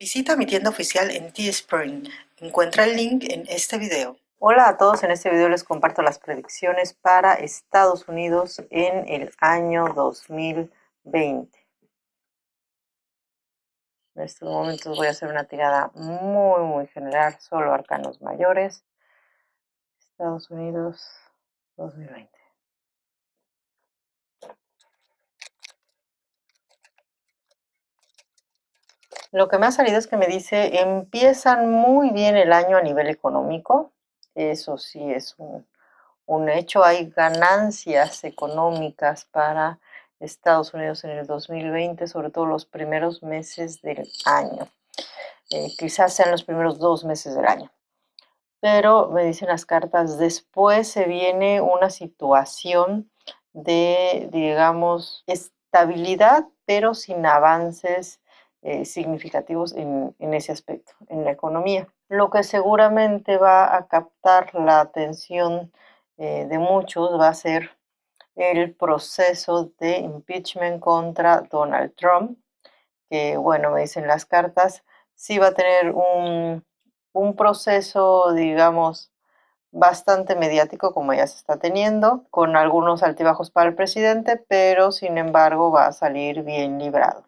Visita mi tienda oficial en Teespring. Encuentra el link en este video. Hola a todos, en este video les comparto las predicciones para Estados Unidos en el año 2020. En estos momentos voy a hacer una tirada muy general, solo arcanos mayores. Estados Unidos 2020. Lo que me ha salido es que me dice, empiezan muy bien el año a nivel económico. Eso sí es un hecho. Hay ganancias económicas para Estados Unidos en el 2020, sobre todo los primeros meses del año. Quizás sean los primeros 2 meses del año. Pero me dicen las cartas, después se viene una situación de, digamos, estabilidad, pero sin avances significativos en ese aspecto, en la economía. Lo que seguramente va a captar la atención de muchos va a ser el proceso de impeachment contra Donald Trump, que bueno, me dicen las cartas, sí va a tener un proceso, digamos, bastante mediático como ya se está teniendo, con algunos altibajos para el presidente, pero sin embargo va a salir bien librado.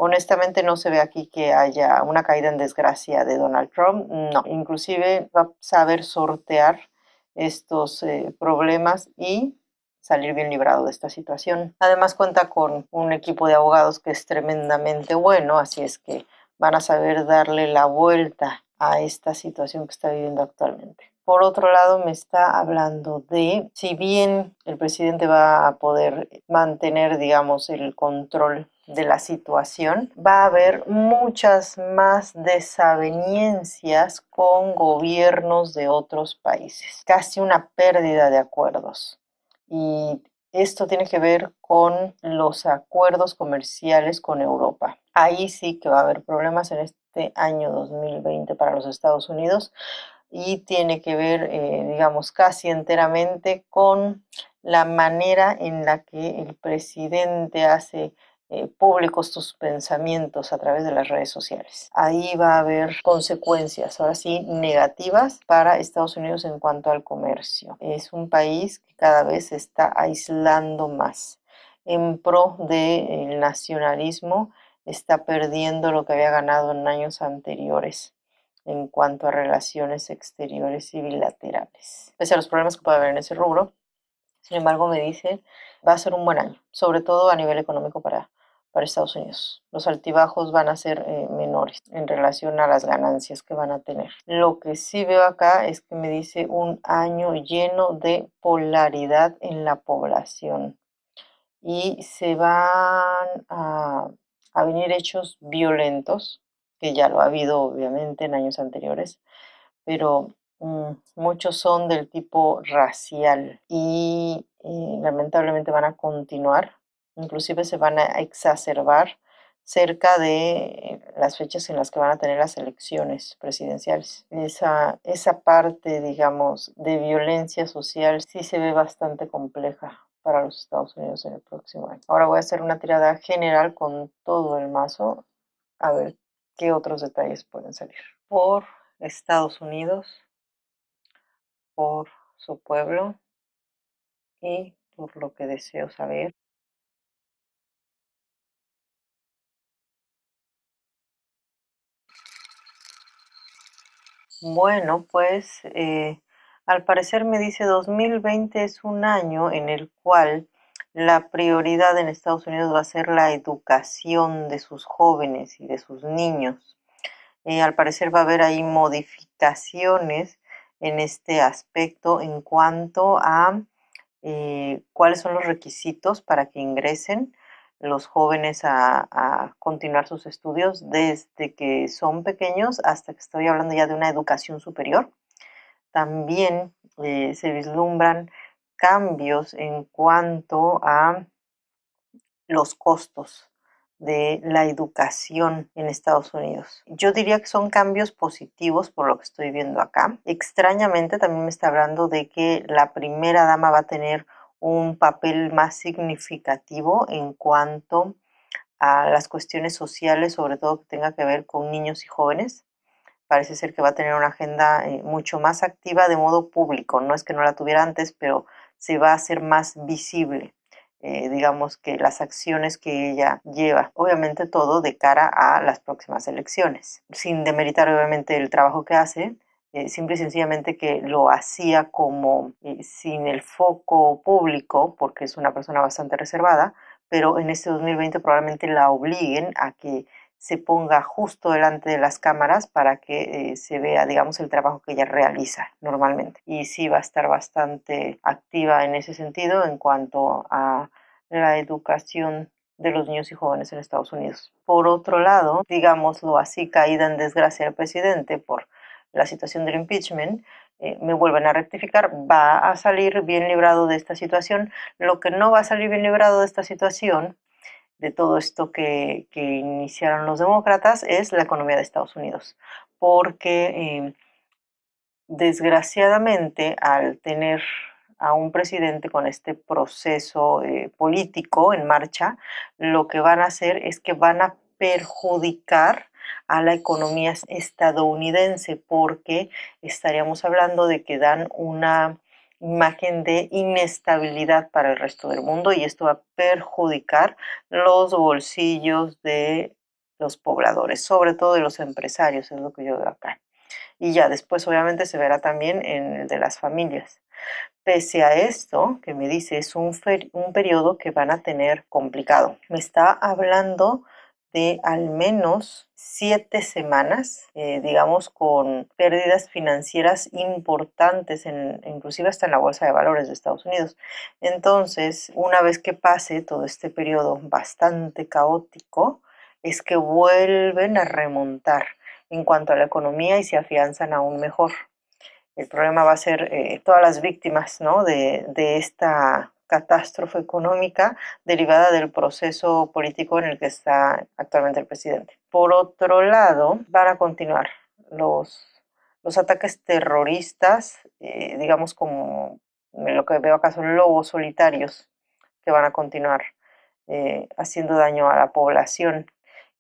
Honestamente no se ve aquí que haya una caída en desgracia de Donald Trump, no. Inclusive va a saber sortear estos problemas y salir bien librado de esta situación. Además cuenta con un equipo de abogados que es tremendamente bueno, así es que van a saber darle la vuelta a esta situación que está viviendo actualmente. Por otro lado, me está hablando de, si bien el presidente va a poder mantener, digamos, el control de la situación, va a haber muchas más desavenencias con gobiernos de otros países, casi una pérdida de acuerdos. Y esto tiene que ver con los acuerdos comerciales con Europa. Ahí sí que va a haber problemas en este año 2020 para los Estados Unidos y tiene que ver, digamos, casi enteramente con la manera en la que el presidente hace públicos sus pensamientos a través de las redes sociales. Ahí va a haber consecuencias, ahora sí, negativas para Estados Unidos en cuanto al comercio. Es un país que cada vez se está aislando más en pro del nacionalismo, está perdiendo lo que había ganado en años anteriores en cuanto a relaciones exteriores y bilaterales. Pese a los problemas que puede haber en ese rubro, sin embargo, me dice, va a ser un buen año, sobre todo a nivel económico para Estados Unidos. Los altibajos van a ser menores en relación a las ganancias que van a tener. Lo que sí veo acá es que me dice un año lleno de polaridad en la población y se van a venir hechos violentos, que ya lo ha habido obviamente en años anteriores, pero muchos son del tipo racial y lamentablemente van a continuar, inclusive se van a exacerbar cerca de las fechas en las que van a tener las elecciones presidenciales. Esa parte, digamos, de violencia social sí se ve bastante compleja para los Estados Unidos en el próximo año. Ahora voy a hacer una tirada general con todo el mazo, a ver qué otros detalles pueden salir. Por Estados Unidos, por su pueblo y por lo que deseo saber. Bueno, pues al parecer me dice 2020 es un año en el cual la prioridad en Estados Unidos va a ser la educación de sus jóvenes y de sus niños. Al parecer va a haber ahí modificaciones en este aspecto en cuanto a cuáles son los requisitos para que ingresen los jóvenes a continuar sus estudios desde que son pequeños hasta que estoy hablando ya de una educación superior. También se vislumbran cambios en cuanto a los costos de la educación en Estados Unidos. Yo diría que son cambios positivos por lo que estoy viendo acá. Extrañamente también me está hablando de que la primera dama va a tener un papel más significativo en cuanto a las cuestiones sociales, sobre todo que tenga que ver con niños y jóvenes. Parece ser que va a tener una agenda mucho más activa de modo público. No es que no la tuviera antes, pero se va a hacer más visible, digamos, que las acciones que ella lleva. Obviamente todo de cara a las próximas elecciones, sin demeritar obviamente el trabajo que hace. Simple y sencillamente que lo hacía como sin el foco público, porque es una persona bastante reservada, pero en este 2020 probablemente la obliguen a que se ponga justo delante de las cámaras para que se vea, digamos, el trabajo que ella realiza normalmente. Y sí va a estar bastante activa en ese sentido en cuanto a la educación de los niños y jóvenes en Estados Unidos. Por otro lado, digámoslo así, caída en desgracia del presidente por la situación del impeachment, me vuelven a rectificar, va a salir bien librado de esta situación. Lo que no va a salir bien librado de esta situación, de todo esto que iniciaron los demócratas, es la economía de Estados Unidos. Porque desgraciadamente, al tener a un presidente con este proceso político en marcha, lo que van a hacer es que van a perjudicar a la economía estadounidense, porque estaríamos hablando de que dan una imagen de inestabilidad para el resto del mundo, y esto va a perjudicar los bolsillos de los pobladores, sobre todo de los empresarios, es lo que yo veo acá. Y ya después obviamente se verá también en el de las familias. Pese a esto, que me dice, es un periodo que van a tener complicado. Me está hablando de al menos 7 semanas, digamos, con pérdidas financieras importantes, inclusive hasta en la Bolsa de Valores de Estados Unidos. Entonces, una vez que pase todo este periodo bastante caótico, es que vuelven a remontar en cuanto a la economía y se afianzan aún mejor. El problema va a ser todas las víctimas, ¿no?, de esta catástrofe económica derivada del proceso político en el que está actualmente el presidente. Por otro lado, van a continuar los ataques terroristas, digamos, como lo que veo acá son lobos solitarios que van a continuar haciendo daño a la población,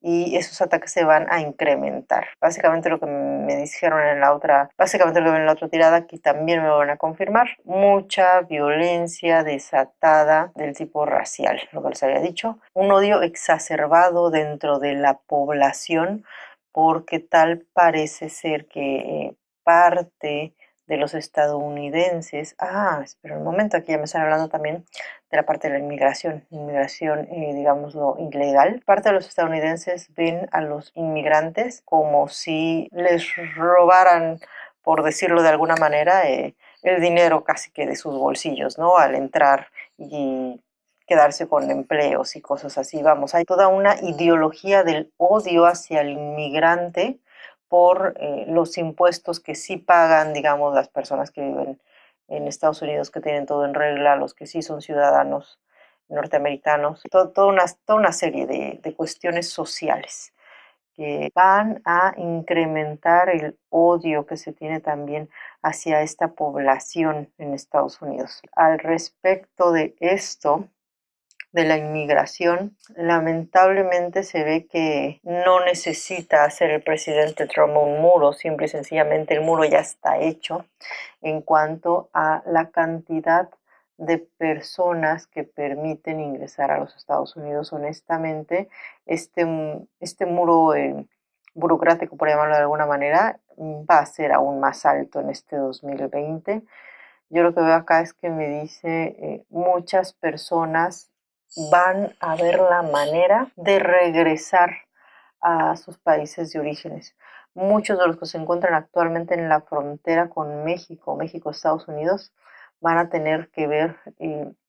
y esos ataques se van a incrementar. Básicamente lo que me dijeron en la otra, básicamente lo que ven en la otra tirada, aquí también me van a confirmar, mucha violencia desatada del tipo racial, lo que les había dicho, un odio exacerbado dentro de la población, porque tal parece ser que parte de los estadounidenses, espera un momento, aquí ya me están hablando también de la parte de la inmigración, digámoslo, ilegal. Parte de los estadounidenses ven a los inmigrantes como si les robaran, por decirlo de alguna manera, el dinero casi que de sus bolsillos, ¿no? Al entrar y quedarse con empleos y cosas así. Vamos, hay toda una ideología del odio hacia el inmigrante por los impuestos que sí pagan, digamos, las personas que viven en Estados Unidos, que tienen todo en regla, los que sí son ciudadanos norteamericanos, toda una serie de cuestiones sociales que van a incrementar el odio que se tiene también hacia esta población en Estados Unidos. Al respecto de esto, de la inmigración, lamentablemente se ve que no necesita hacer el presidente Trump un muro, simple y sencillamente el muro ya está hecho en cuanto a la cantidad de personas que permiten ingresar a los Estados Unidos. Honestamente, este muro burocrático, por llamarlo de alguna manera, va a ser aún más alto en este 2020. Yo lo que veo acá es que me dice muchas personas van a ver la manera de regresar a sus países de orígenes. Muchos de los que se encuentran actualmente en la frontera con México, México-Estados Unidos, van a tener que ver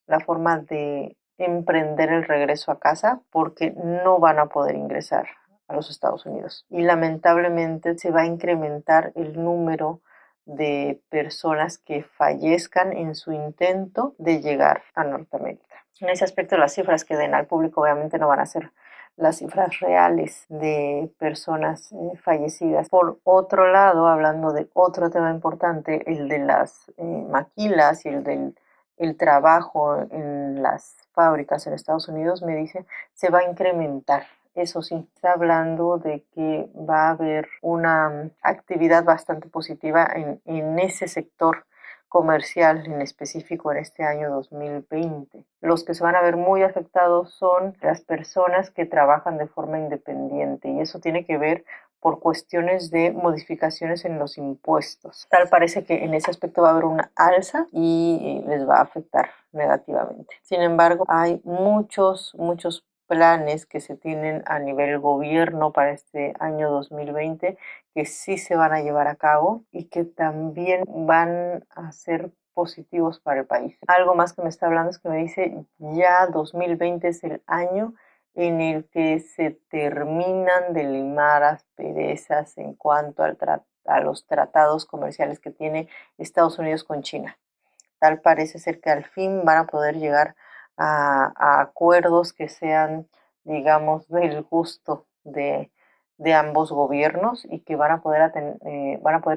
la forma de emprender el regreso a casa, porque no van a poder ingresar a los Estados Unidos. Y lamentablemente se va a incrementar el número de personas que fallezcan en su intento de llegar a Norteamérica. En ese aspecto, las cifras que den al público obviamente no van a ser las cifras reales de personas fallecidas. Por otro lado, hablando de otro tema importante, el de las maquilas y el del el trabajo en las fábricas en Estados Unidos, me dice, se va a incrementar. Eso sí, está hablando de que va a haber una actividad bastante positiva en ese sector comercial en específico en este año 2020. Los que se van a ver muy afectados son las personas que trabajan de forma independiente y eso tiene que ver por cuestiones de modificaciones en los impuestos. Tal parece que en ese aspecto va a haber una alza y les va a afectar negativamente. Sin embargo, hay muchos planes que se tienen a nivel gobierno para este año 2020 que sí se van a llevar a cabo y que también van a ser positivos para el país. Algo más que me está hablando es que me dice ya 2020 es el año en el que se terminan de limar asperezas en cuanto a los tratados comerciales que tiene Estados Unidos con China. Tal parece ser que al fin van a poder llegar a acuerdos que sean, digamos, del gusto de ambos gobiernos y que van a poder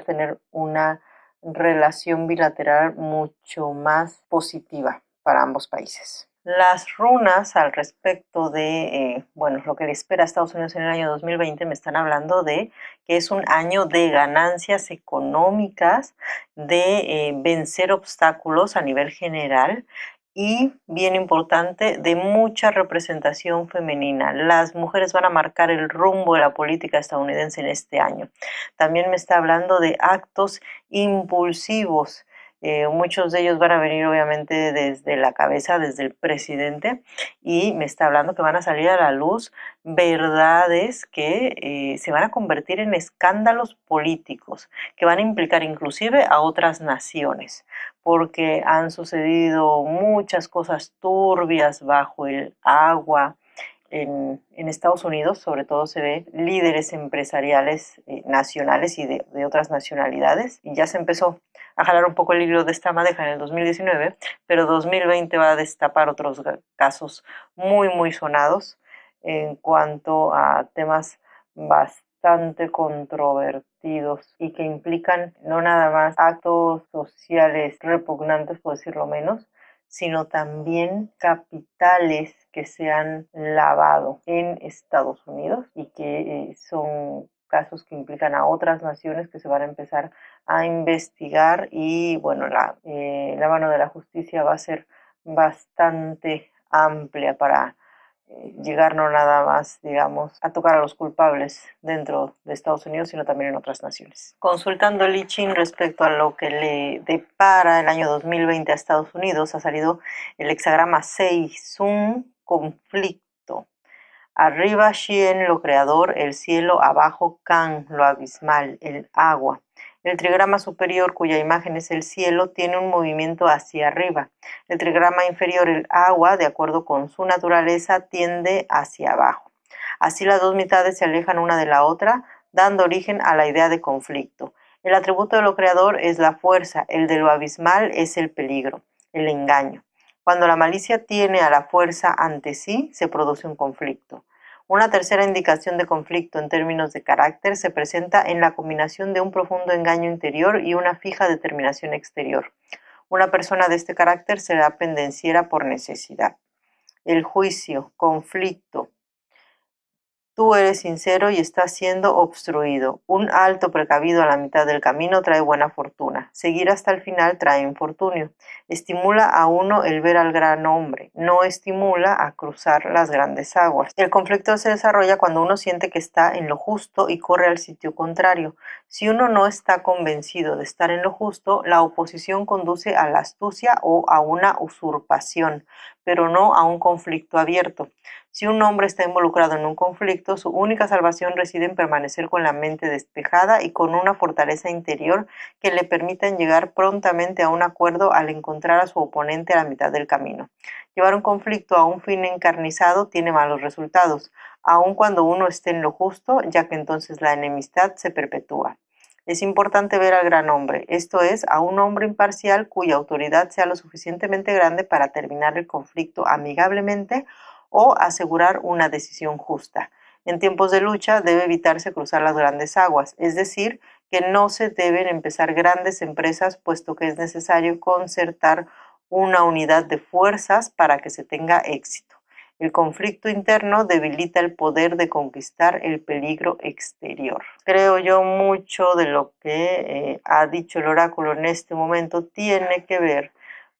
tener una relación bilateral mucho más positiva para ambos países. Las runas al respecto de, bueno, lo que le espera a Estados Unidos en el año 2020 me están hablando de que es un año de ganancias económicas, de vencer obstáculos a nivel general y, bien importante, de mucha representación femenina. Las mujeres van a marcar el rumbo de la política estadounidense en este año. También me está hablando de actos impulsivos. Muchos de ellos van a venir obviamente desde la cabeza, desde el presidente, y me está hablando que van a salir a la luz verdades que se van a convertir en escándalos políticos, que van a implicar inclusive a otras naciones, porque han sucedido muchas cosas turbias bajo el agua. En Estados Unidos, sobre todo, se ve líderes empresariales nacionales y de otras nacionalidades, y ya se empezó a jalar un poco el hilo de esta madeja en el 2019, pero 2020 va a destapar otros casos muy sonados en cuanto a temas bastante controvertidos y que implican no nada más actos sociales repugnantes, por decirlo menos, sino también capitales que se han lavado en Estados Unidos y que son casos que implican a otras naciones que se van a empezar a investigar y bueno, la mano de la justicia va a ser bastante amplia para llegar no nada más, digamos, a tocar a los culpables dentro de Estados Unidos, sino también en otras naciones. Consultando el I Ching respecto a lo que le depara el año 2020 a Estados Unidos, ha salido el hexagrama 6, un conflicto. Arriba Xian, lo creador, el cielo; abajo Kan, lo abismal, el agua. El trigrama superior, cuya imagen es el cielo, tiene un movimiento hacia arriba. El trigrama inferior, el agua, de acuerdo con su naturaleza, tiende hacia abajo. Así las dos mitades se alejan una de la otra, dando origen a la idea de conflicto. El atributo de lo creador es la fuerza, el de lo abismal es el peligro, el engaño. Cuando la malicia tiene a la fuerza ante sí, se produce un conflicto. Una tercera indicación de conflicto en términos de carácter se presenta en la combinación de un profundo engaño interior y una fija determinación exterior. Una persona de este carácter será pendenciera por necesidad. El juicio, conflicto. Tú eres sincero y estás siendo obstruido. Un alto precavido a la mitad del camino trae buena fortuna. Seguir hasta el final trae infortunio. Estimula a uno el ver al gran hombre, no estimula a cruzar las grandes aguas. El conflicto se desarrolla cuando uno siente que está en lo justo y corre al sitio contrario. Si uno no está convencido de estar en lo justo, la oposición conduce a la astucia o a una usurpación, pero no a un conflicto abierto. Si un hombre está involucrado en un conflicto, su única salvación reside en permanecer con la mente despejada y con una fortaleza interior que le permitan llegar prontamente a un acuerdo al encontrar a su oponente a la mitad del camino. Llevar un conflicto a un fin encarnizado tiene malos resultados, aun cuando uno esté en lo justo, ya que entonces la enemistad se perpetúa. Es importante ver al gran hombre, esto es, a un hombre imparcial cuya autoridad sea lo suficientemente grande para terminar el conflicto amigablemente o asegurar una decisión justa. En tiempos de lucha debe evitarse cruzar las grandes aguas, es decir, que no se deben empezar grandes empresas, puesto que es necesario concertar una unidad de fuerzas para que se tenga éxito. El conflicto interno debilita el poder de conquistar el peligro exterior. Creo yo mucho de lo que ha dicho el oráculo en este momento tiene que ver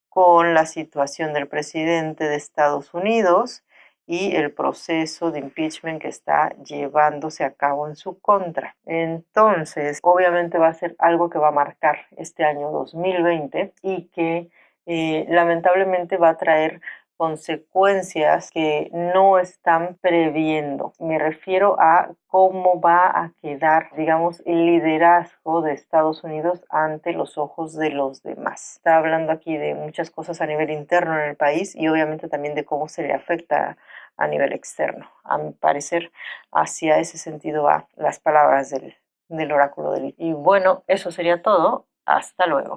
con la situación del presidente de Estados Unidos y el proceso de impeachment que está llevándose a cabo en su contra. Entonces, obviamente va a ser algo que va a marcar este año 2020 y que lamentablemente va a traer consecuencias que no están previendo. Me refiero a cómo va a quedar, digamos, el liderazgo de Estados Unidos ante los ojos de los demás. Está hablando aquí de muchas cosas a nivel interno en el país y obviamente también de cómo se le afecta a nivel externo. A mi parecer, hacia ese sentido van las palabras del oráculo del... Y bueno, eso sería todo. Hasta luego.